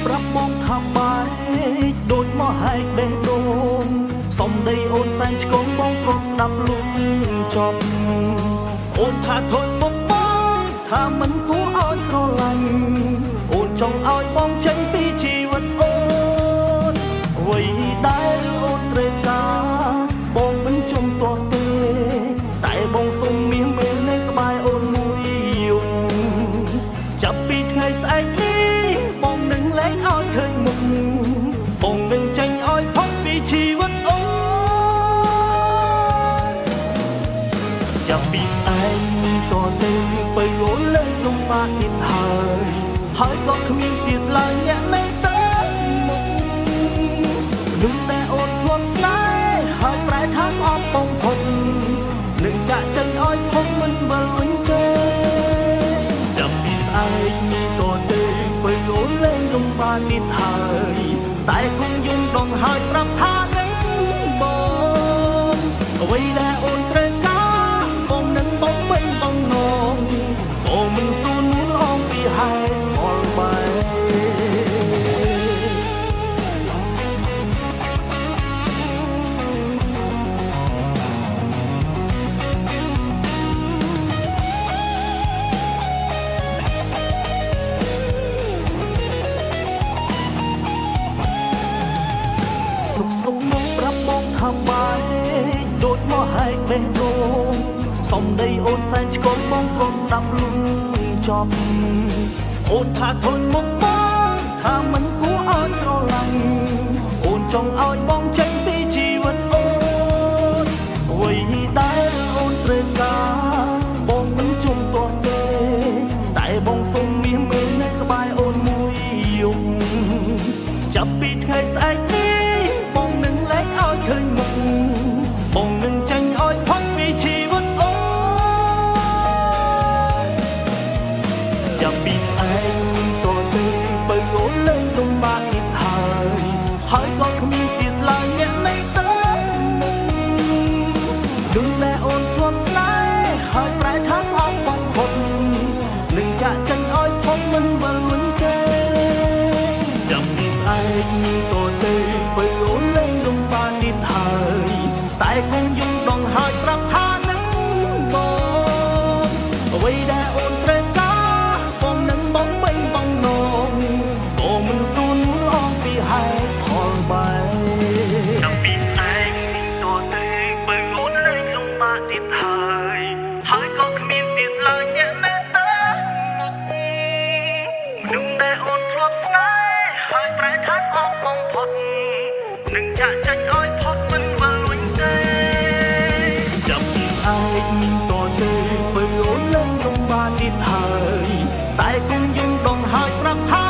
ប្រាប់បងថាបាយដូចមកហែកបេះដូងសំដីអូនសែនឆ្កងបងទ្រាំស្ដាប់លំចប់អូនថាធន់មកបងថាមិនគួរឲ្យស្រឡាញ់អូនចង់ឲ្យបងចេញពីជីវិតអូនអ្វីដែលអូនត្រូវការបងមិនជំទាស់ទេតែបងសុំមាសមេនៅក្បែរអូនមួយយំចាប់ពីថ្ងៃស្អែកនេះបងនឹងលែងឲ្យឃើញមុខបងនឹងចេញឲ្យផុតពីជីវិតអូនចាប់ពីស្អែកតទៅទៅអូនលែងលំបាកទៀតហើយក៏គ្មានទៀតឡើយអ្នកនៅទៅមុខនឹងតែអូនធ្លាប់ស្នេហ៍ហើយប្រែថាស្អប់បងផុតនឹងចាក់ចេញឲ្យផុតមិនវិលវិញទេចាប់ពីស្អែកនេះតទៅទៅអូនលែងលំបាកទៀតហើយតែគង់យំដងហើយប្រាប់ថានឹងបងអ្វីដែលអូនត្រូវការបងនឹងបងវិញបងនងអូនមិនស៊ូនអងពីហេតុផលបែសុខមកប្រាប់បងថាបាយដូចមកហែកបេះដូងសំដីអូនសែនឆ្កងបងទ្រាំស្ដាប់លំចប់អូនថាធន់មកបងថាមិនគួរឲ្យស្រឡាញ់អូនចង់ឲ្យបងចេញពីជីវិតអូនអ្វីដែលអូនត្រូវការបងមិនជំទាស់ទេតែបងសុំមាសមេនៅក្បែរអូនមួយយំចាប់ពីថ្ងៃស្អែកបងនឹងលែងឲ្យឃើញមុខបងនឹងចេញឲ្យផុតពីជីវិតអូនចាប់ពីស្អែកតទៅបើអូនលែងលំបាកទៀតហើយក៏គ្មានទៀតឡើយអ្នកនៅទៅមុខដូចតែអូនធ្លាប់ស្នេហ៍ហើយប្រែថាស្អប់បងផុតនឹងចាក់ចេញឲ្យផុតមិនវិលវិញទេចាប់ពីស្អែកតទៅបើអូនលែងលំបាកទៀតហើយតែគង់យំដងហើយប្រាប់ថានឹងបងអ្វីដែលអូនត្រូវការបងនឹងបងវិញបងនងក៏មិនស៊ូនអងពីហេតុផលបែបចាប់ពីស្អែកតទៅបើអូនលែងលំបាកទៀតហើយក៏គ្មានទៀតឡើយអ្នកនៅទៅមុខនឹងតែអូនធ្លាប់ស្នេហ៍ហើយប្រែថាស្អប់បងផុតនឹងចាក់ចេញឲ្យផុតមិនវិលវិញទេចាប់ពីស្អែកតទៅបើអូនលែងលំបាកទៀតហើយតែគង់យើងដងហើយប្រាប់ថា